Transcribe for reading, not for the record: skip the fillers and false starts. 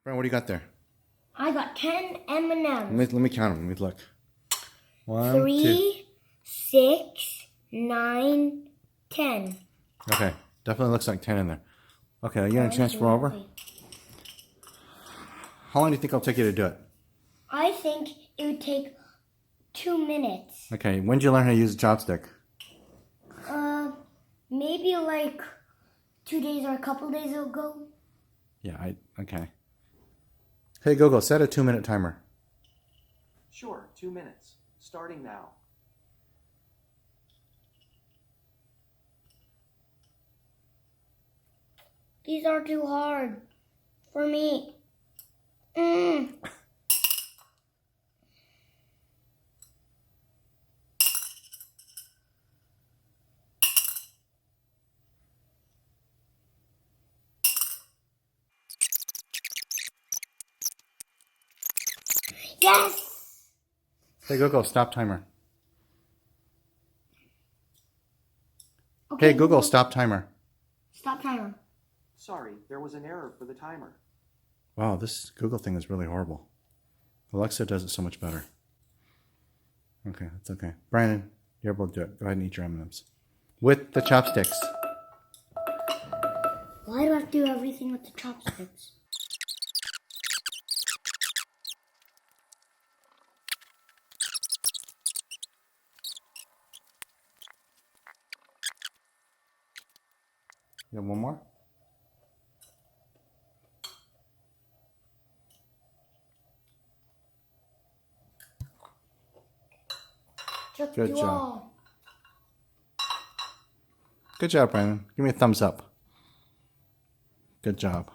Brian, what do you got there? I got 10 M&Ms. Let me count them. Let me look. 1, 3, 6, 9, 10. Okay, definitely looks like 10 in there. Okay, are you going to transfer over? How long do you think it'll take you to do it? I think it would take 2 minutes. Okay, when did you learn how to use a chopstick? Maybe like 2 days or a couple days ago. Yeah, okay. Hey Google, set a 2-minute timer. Sure, 2 minutes. Starting now. These are too hard for me. Yes! Hey Google, stop timer. Okay, Hey Google, stop timer. Stop timer. Sorry, there was an error for the timer. Wow, this Google thing is really horrible. Alexa does it so much better. Okay, that's okay. Brandon, you're able to do it. Go ahead and eat your M&Ms. With the chopsticks. Why do I have to do everything with the chopsticks? You have one more? Just Good do job. all. Good job, Brandon. Give me a thumbs up. Good job.